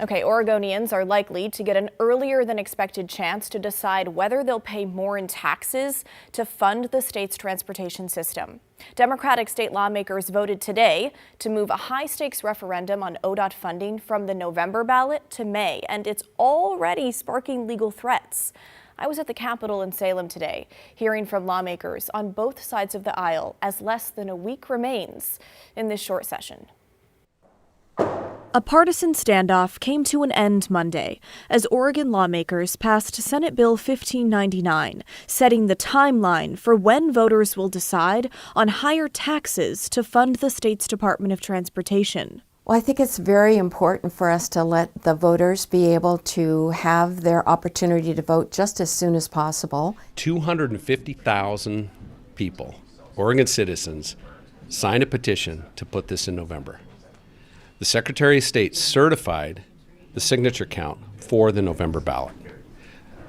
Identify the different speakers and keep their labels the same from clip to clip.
Speaker 1: Okay, Oregonians are likely to get an earlier than expected chance to decide whether they'll pay more in taxes to fund the state's transportation system. Democratic state lawmakers voted today to move a high-stakes referendum on ODOT funding from the November ballot to May, and it's already sparking legal threats. I was at the Capitol in Salem today, hearing from lawmakers on both sides of the aisle as less than a week remains in this short session. A partisan standoff came to an end Monday as Oregon lawmakers passed Senate Bill 1599, setting the timeline for when voters will decide on higher taxes to fund the state's Department of Transportation.
Speaker 2: Well, I think it's very important for us to let the voters be able to have their opportunity to vote just as soon as possible.
Speaker 3: 250,000 people, Oregon citizens, signed a petition to put this in November. The Secretary of State certified the signature count for the November ballot.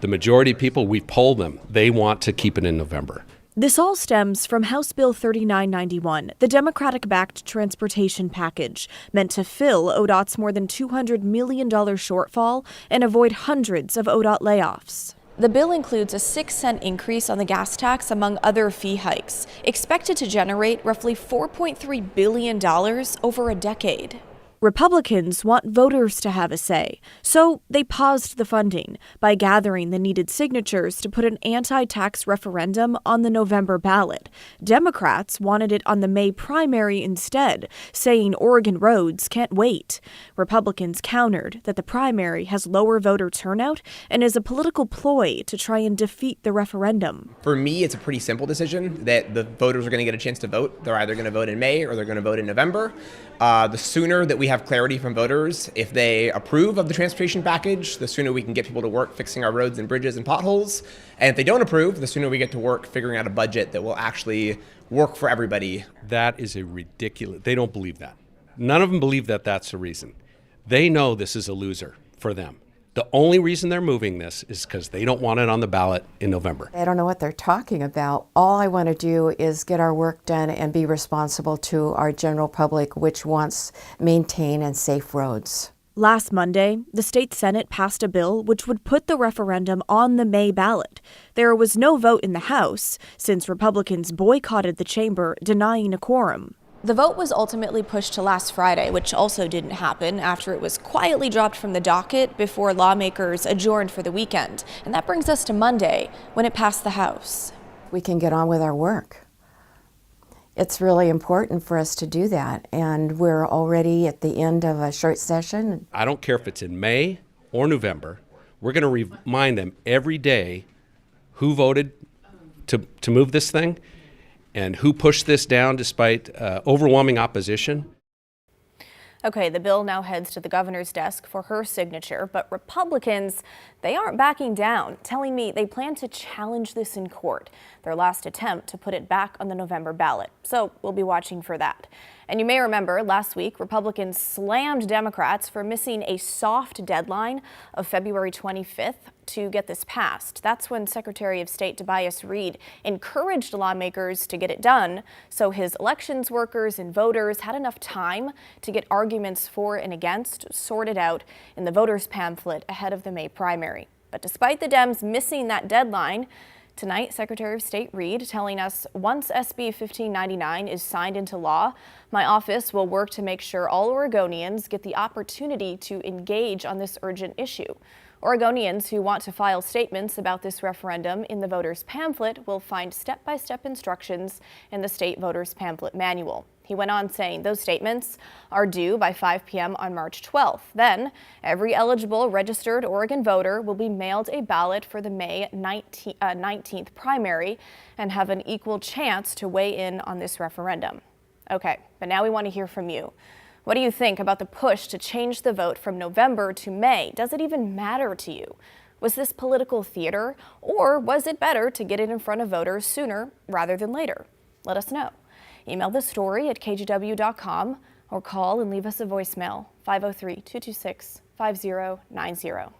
Speaker 3: The majority of people, we polled them, they want to keep it in November.
Speaker 1: This all stems from House Bill 3991, the Democratic-backed transportation package meant to fill ODOT's more than $200 million shortfall and avoid hundreds of ODOT layoffs. The bill includes a 6-cent increase on the gas tax, among other fee hikes, expected to generate roughly $4.3 billion over a decade. Republicans want voters to have a say, so they paused the funding by gathering the needed signatures to put an anti-tax referendum on the November ballot. Democrats wanted it on the May primary instead, saying Oregon roads can't wait. Republicans countered that the primary has lower voter turnout and is a political ploy to try and defeat the referendum.
Speaker 4: For me, it's a pretty simple decision that the voters are going to get a chance to vote. They're either going to vote in May or they're going to vote in November. The sooner that we have clarity from voters, if they approve of the transportation package, the sooner we can get people to work fixing our roads and bridges and potholes. And if they don't approve, the sooner we get to work figuring out a budget that will actually work for everybody.
Speaker 3: That is a ridiculous, they don't believe that. None of them believe that that's the reason. They know this is a loser for them. The only reason they're moving this is because they don't want it on the ballot in November.
Speaker 2: I don't know what they're talking about. All I want to do is get our work done and be responsible to our general public, which wants maintain and safe roads.
Speaker 1: Last Monday, the state Senate passed a bill which would put the referendum on the May ballot. There was no vote in the House since Republicans boycotted the chamber, denying a quorum. The vote was ultimately pushed to last Friday, which also didn't happen after it was quietly dropped from the docket before lawmakers adjourned for the weekend. And that brings us to Monday, when it passed the House.
Speaker 2: We can get on with our work. It's really important for us to do that, and we're already at the end of a short session.
Speaker 3: I don't care if it's in May or November. We're going to remind them every day who voted to move this thing and who pushed this down despite overwhelming opposition.
Speaker 1: Okay, the bill now heads to the governor's desk for her signature, but Republicans, they aren't backing down, telling me they plan to challenge this in court, their last attempt to put it back on the November ballot. So we'll be watching for that. And you may remember last week, Republicans slammed Democrats for missing a soft deadline of February 25th to get this passed. That's when Secretary of State Tobias Reed encouraged lawmakers to get it done so his elections workers and voters had enough time to get arguments for and against sorted out in the voters' pamphlet ahead of the May primary. But despite the Dems missing that deadline, tonight, Secretary of State Reed telling us once SB 1599 is signed into law, my office will work to make sure all Oregonians get the opportunity to engage on this urgent issue. Oregonians who want to file statements about this referendum in the voters' pamphlet will find step-by-step instructions in the state voters' pamphlet manual. He went on saying those statements are due by 5 p.m. on March 12th. Then, every eligible registered Oregon voter will be mailed a ballot for the May 19th primary and have an equal chance to weigh in on this referendum. Okay, but now we want to hear from you. What do you think about the push to change the vote from November to May? Does it even matter to you? Was this political theater, or was it better to get it in front of voters sooner rather than later? Let us know. Email the story at kgw.com or call and leave us a voicemail, 503-226-5090.